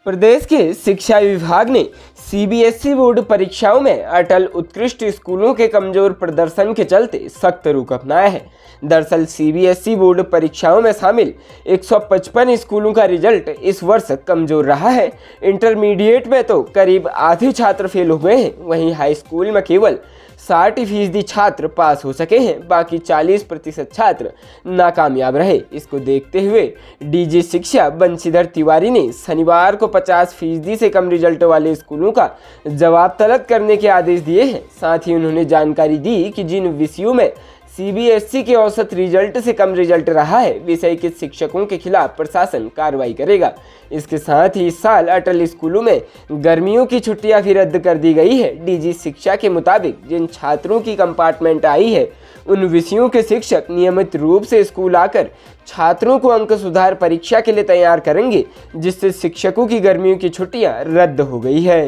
प्रदेश के शिक्षा विभाग ने सीबीएसई बोर्ड परीक्षाओं में अटल उत्कृष्ट स्कूलों के कमजोर प्रदर्शन के चलते सख्त रुख अपनाया है। दरअसल सीबीएसई बोर्ड परीक्षाओं में शामिल 155 स्कूलों का रिजल्ट इस वर्ष कमजोर रहा है। इंटरमीडिएट में तो करीब आधे छात्र फेल हो गए हैं, वहीं हाई स्कूल में केवल 60% छात्र पास हो सके हैं, बाकी 40% छात्र नाकामयाब रहे। इसको देखते हुए डीजी शिक्षा बंशीधर तिवारी ने शनिवार को 50% से कम रिजल्ट वाले स्कूलों का जवाब तलब करने के आदेश दिए हैं। साथ ही उन्होंने जानकारी दी कि जिन विषयों में सीबीएसई के औसत रिजल्ट से कम रिजल्ट रहा है, विषय के शिक्षकों के खिलाफ प्रशासन कार्रवाई करेगा। इसके साथ ही इस साल अटल स्कूलों में गर्मियों की छुट्टियां भी रद्द कर दी गई है। डीजी शिक्षा के मुताबिक जिन छात्रों की कंपार्टमेंट आई है, उन विषयों के शिक्षक नियमित रूप से स्कूल आकर छात्रों को अंक सुधार परीक्षा के लिए तैयार करेंगे, जिससे शिक्षकों की गर्मियों की छुट्टियां रद्द हो गई है।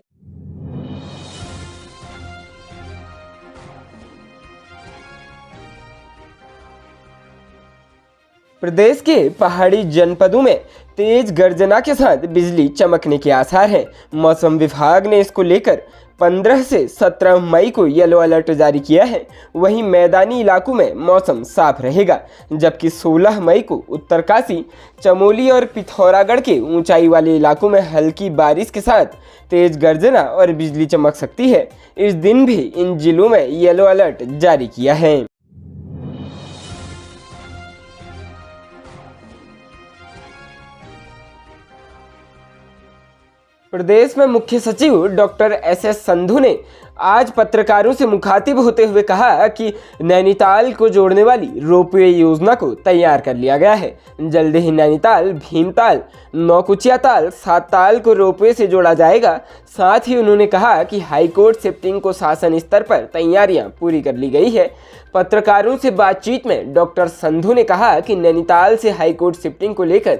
प्रदेश के पहाड़ी जनपदों में तेज गर्जना के साथ बिजली चमकने के आसार हैं। मौसम विभाग ने इसको लेकर 15 से 17 मई को येलो अलर्ट जारी किया है। वहीं मैदानी इलाकों में मौसम साफ रहेगा, जबकि 16 मई को उत्तरकाशी, चमोली और पिथौरागढ़ के ऊंचाई वाले इलाकों में हल्की बारिश के साथ तेज गर्जना और बिजली चमक सकती है। इस दिन भी इन जिलों में येलो अलर्ट जारी किया है। प्रदेश में मुख्य सचिव डॉक्टर एस संधू ने आज पत्रकारों से मुखातिब होते हुए कहा कि नैनीताल को जोड़ने वाली रोपवे योजना को तैयार कर लिया गया है। जल्द ही नैनीताल, भीमताल, नौकुचिया ताल, सात ताल को रोपवे से जोड़ा जाएगा। साथ ही उन्होंने कहा कि हाईकोर्ट शिफ्टिंग को शासन स्तर पर तैयारियां पूरी कर ली गई है। पत्रकारों से बातचीत में डॉक्टर संधू ने कहा कि नैनीताल से हाईकोर्ट शिफ्टिंग को लेकर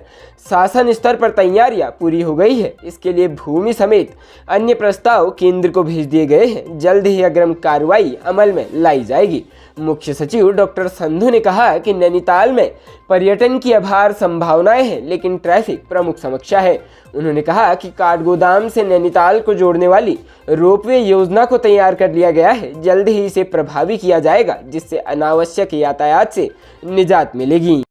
शासन स्तर पर तैयारियां पूरी हो गई है। इसके लिए भूमि समेत अन्य प्रस्ताव केंद्र को भेज दिए गए हैं। जल्द ही अग्रिम कार्रवाई अमल में लाई जाएगी। मुख्य सचिव डॉक्टर संधू ने कहा कि नैनीताल में पर्यटन की अपार संभावनाएं हैं, लेकिन ट्रैफिक प्रमुख समस्या है। उन्होंने कहा कि काठगोदाम से नैनीताल को जोड़ने वाली रोपवे योजना को तैयार कर लिया गया है। जल्द ही इसे प्रभावी किया जाएगा, जिससे अनावश्यक यातायात से निजात मिलेगी।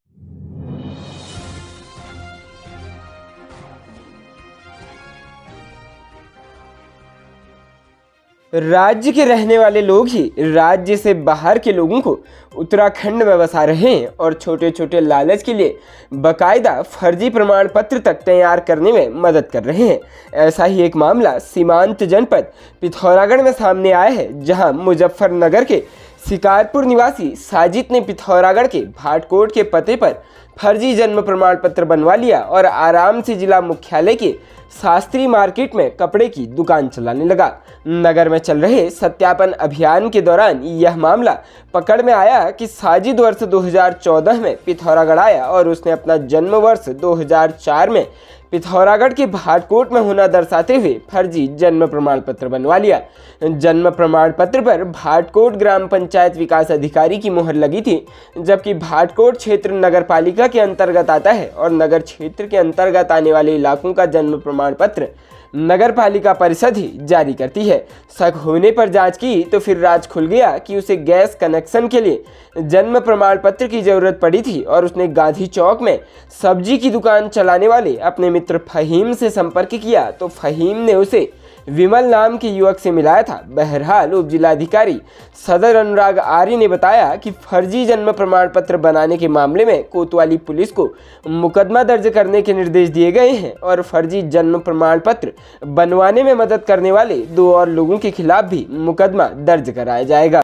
राज्य के रहने वाले लोग ही राज्य से बाहर के लोगों को उत्तराखंड में बसा रहे हैं और छोटे छोटे लालच के लिए बकायदा फर्जी प्रमाण पत्र तक तैयार करने में मदद कर रहे हैं। ऐसा ही एक मामला सीमांत जनपद पिथौरागढ़ में सामने आया है, जहां मुजफ्फरनगर के शिकारपुर निवासी साजिद ने पिथौरागढ़ के भाटकोट के पते पर फर्जी जन्म प्रमाण पत्र बनवा लिया और आराम से जिला मुख्यालय के शास्त्री मार्केट में कपड़े की दुकान चलाने लगा। नगर में चल रहे सत्यापन अभियान के दौरान यह मामला पकड़ में आया कि साजिद वर्ष 2014 में पिथौरागढ़ आया और उसने अपना जन्म वर्ष 2004 में पिथौरागढ़ के भाटकोट में होना दर्शाते हुए फर्जी जन्म प्रमाण पत्र बनवा लिया। जन्म प्रमाण पत्र पर भाटकोट ग्राम पंचायत विकास अधिकारी की मुहर लगी थी, जबकि भाटकोट क्षेत्र नगर पालिका के अंतर्गत आता है और नगर क्षेत्र के अंतर्गत आने वाले इलाकों का जन्म प्रमाण पत्र नगर पालिका परिषद ही जारी करती है। शक होने पर जांच की तो फिर राज खुल गया कि उसे गैस कनेक्शन के लिए जन्म प्रमाण पत्र की जरूरत पड़ी थी और उसने गांधी चौक में सब्जी की दुकान चलाने वाले अपने मित्र फहीम से संपर्क किया तो फहीम ने उसे विमल नाम के युवक से मिलाया था। बहरहाल उप जिलाधिकारी सदर अनुराग आर्य ने बताया कि फर्जी जन्म प्रमाण पत्र बनाने के मामले में कोतवाली पुलिस को मुकदमा दर्ज करने के निर्देश दिए गए हैं और फर्जी जन्म प्रमाण पत्र बनवाने में मदद करने वाले 2 और लोगों के खिलाफ भी मुकदमा दर्ज कराया जाएगा।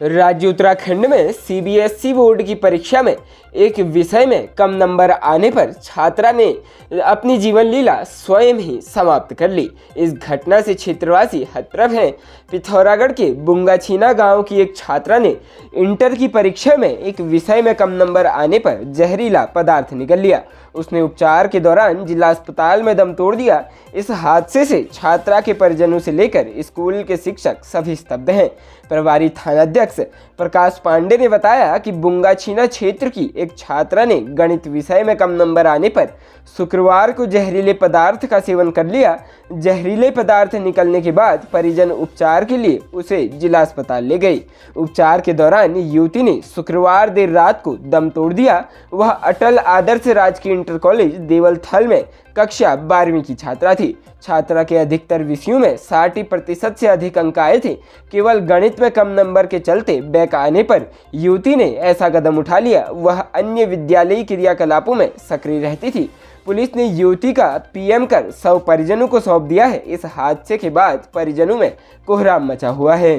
राज्य उत्तराखंड में सीबीएसई बोर्ड की परीक्षा में एक विषय में कम नंबर आने पर छात्रा ने अपनी जीवन लीला स्वयं ही समाप्त कर ली। इस घटना से क्षेत्रवासी हतप्रभ हैं। पिथौरागढ़ के बुंगाछीना गांव की एक छात्रा ने इंटर की परीक्षा में एक विषय में कम नंबर आने पर जहरीला पदार्थ निगल लिया। उसने उपचार के दौरान जिला अस्पताल में दम तोड़ दिया। इस हादसे से छात्रा के परिजनों से लेकर स्कूल के शिक्षक सभी स्तब्ध हैं। प्रभारी थानाध्यक्ष प्रकाश पांडे ने बताया कि बुंगाछीना क्षेत्र की एक छात्रा ने गणित विषय में कम नंबर आने पर शुक्रवार को जहरीले पदार्थ का सेवन कर लिया। जहरीले पदार्थ निकलने के बाद परिजन उपचार के लिए उसे जिला अस्पताल ले गए। उपचार के दौरान युवती ने शुक्रवार देर रात को दम तोड़ दिया। वह अटल आदर्श राजकीय इंटर कॉलेज देवलथल में कक्षा 12वीं की छात्रा थी। छात्रा के अधिकतर विषयों में 60% से अधिक अंक आए थे। केवल गणित में कम नंबर के चलते बैक आने पर युवती ने ऐसा कदम उठा लिया। वह अन्य विद्यालयी क्रियाकलापों में सक्रिय रहती थी। पुलिस ने युवती का पीएम कर शव परिजनों को सौंप दिया है। इस हादसे के बाद परिजनों में कोहराम मचा हुआ है।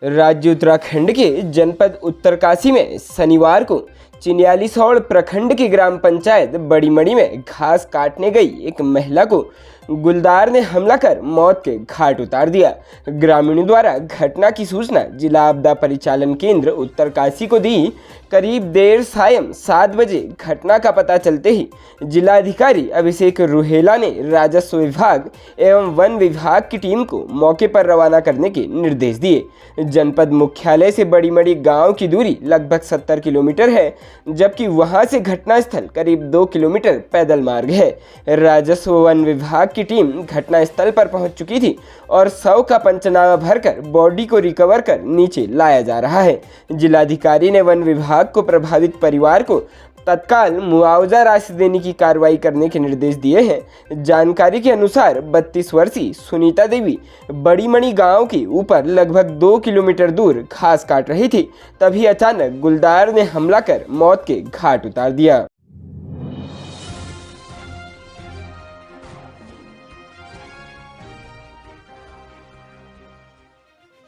राज्य उत्तराखंड के जनपद उत्तरकाशी में शनिवार को चिन्यालीसौड़ प्रखंड की ग्राम पंचायत बड़ी मड़ी में घास काटने गई एक महिला को गुलदार ने हमला कर मौत के घाट उतार दिया। ग्रामीणों द्वारा घटना की सूचना जिला आपदा परिचालन केंद्र उत्तरकाशी को दी। करीब देर सायं 7 बजे घटना का पता चलते ही जिलाधिकारी अभिषेक रुहेला ने राजस्व विभाग एवं वन विभाग की टीम को मौके पर रवाना करने के निर्देश दिए। जनपद मुख्यालय से बड़ी मड़ी गांव की दूरी लगभग 70 किलोमीटर है, जबकि वहां से घटनास्थल करीब 2 किलोमीटर पैदल मार्ग है। राजस्व वन विभाग की टीम घटनास्थल पर पहुंच चुकी थी और शव का पंचनामा भरकर बॉडी को रिकवर कर नीचे लाया जा रहा है। जिलाधिकारी ने वन विभाग को प्रभावित परिवार को तत्काल मुआवजा राशि देने की कार्रवाई करने के निर्देश दिए हैं। जानकारी के अनुसार 32 वर्षीय सुनीता देवी बड़ी मणी गांव के ऊपर लगभग 2 किलोमीटर दूर घास काट रही थी। तभी अचानक गुलदार ने हमला कर मौत के घाट उतार दिया।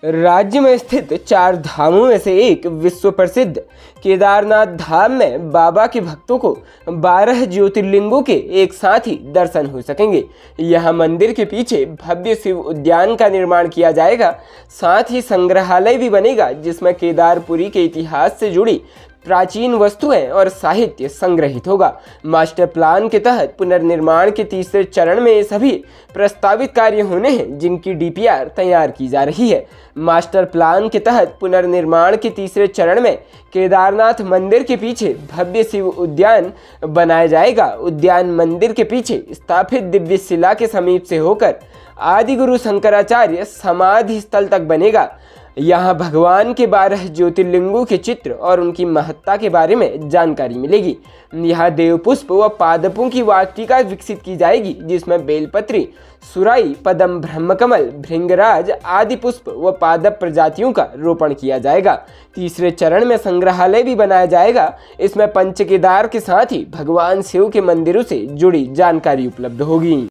राज्य में स्थित 4 धामों में से एक विश्व प्रसिद्ध केदारनाथ धाम में बाबा के भक्तों को 12 ज्योतिर्लिंगों के एक साथ ही दर्शन हो सकेंगे। यहां मंदिर के पीछे भव्य शिव उद्यान का निर्माण किया जाएगा। साथ ही संग्रहालय भी बनेगा जिसमें केदारपुरी के इतिहास से जुड़ी प्राचीन वस्तुएं और साहित्य संग्रहित होगा। मास्टर प्लान के तहत पुनर्निर्माण के तीसरे चरण में ये सभी प्रस्तावित कार्य होने हैं जिनकी डीपीआर तैयार की जा रही है। मास्टर प्लान के तहत पुनर्निर्माण के तीसरे चरण में केदारनाथ मंदिर के पीछे भव्य शिव उद्यान बनाया जाएगा। उद्यान मंदिर के पीछे स्थापित दिव्य शिला के समीप से होकर आदि गुरु शंकराचार्य समाधि स्थल तक बनेगा। यहाँ भगवान के 12 ज्योतिर्लिंगों के चित्र और उनकी महत्ता के बारे में जानकारी मिलेगी। यहाँ देवपुष्प व पादपों की वाटिका विकसित की जाएगी जिसमें बेलपत्री, सुराई, पदम, ब्रह्मकमल, भृंगराज आदि पुष्प व पादप प्रजातियों का रोपण किया जाएगा। तीसरे चरण में संग्रहालय भी बनाया जाएगा। इसमें पंचकेदार के साथ ही भगवान शिव के मंदिरों से जुड़ी जानकारी उपलब्ध होगी।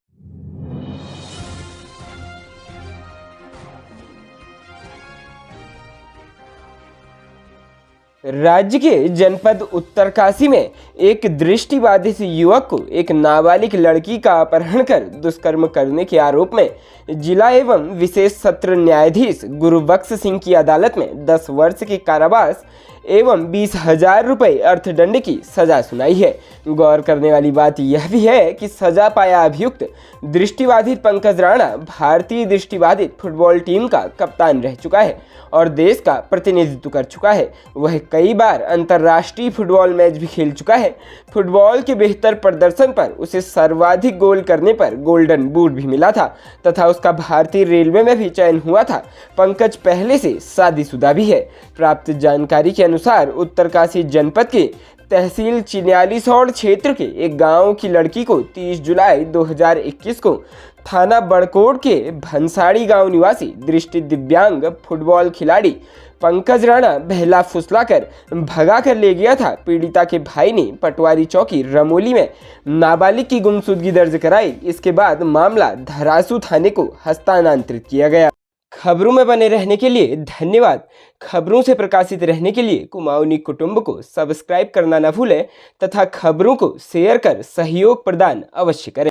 राज्य के जनपद उत्तरकाशी में एक दृष्टिबाधित युवक को एक नाबालिग लड़की का अपहरण कर दुष्कर्म करने के आरोप में जिला एवं विशेष सत्र न्यायाधीश गुरुबख्श सिंह की अदालत में 10 वर्ष के कारावास एवं 20,000 रुपये अर्थदंड की सजा सुनाई है। गौर करने वाली बात यह भी है कि सजा पाया अभियुक्त दृष्टिबाधित पंकज राणा भारतीय दृष्टिबाधित फुटबॉल टीम का कप्तान रह चुका है और देश का प्रतिनिधित्व कर चुका है। वह कई बार अंतर्राष्ट्रीय फुटबॉल मैच भी खेल चुका है। फुटबॉल के बेहतर प्रदर्शन पर उसे सर्वाधिक गोल करने पर गोल्डन बूट भी मिला था तथा उसका भारतीय रेलवे में भी चयन हुआ था। पंकज पहले से शादीशुदा भी है। प्राप्त जानकारी के अनुसार उत्तरकाशी जनपद के तहसील चिन्यालीसौड़ क्षेत्र के एक गांव की लड़की को 30 जुलाई 2021 को थाना बड़कोट के भंसाड़ी गांव निवासी दृष्टि दिव्यांग फुटबॉल खिलाड़ी पंकज राणा बहला फुसलाकर भगा कर ले गया था। पीड़िता के भाई ने पटवारी चौकी रमोली में नाबालिग की गुमशुदगी दर्ज कराई। इसके बाद मामला धरासू थाने को हस्तांतरित किया गया। खबरों में बने रहने के लिए धन्यवाद। खबरों से प्रकाशित रहने के लिए कुमाऊनी कुटुंब को सब्सक्राइब करना न भूलें तथा खबरों को शेयर कर सहयोग प्रदान अवश्य करें।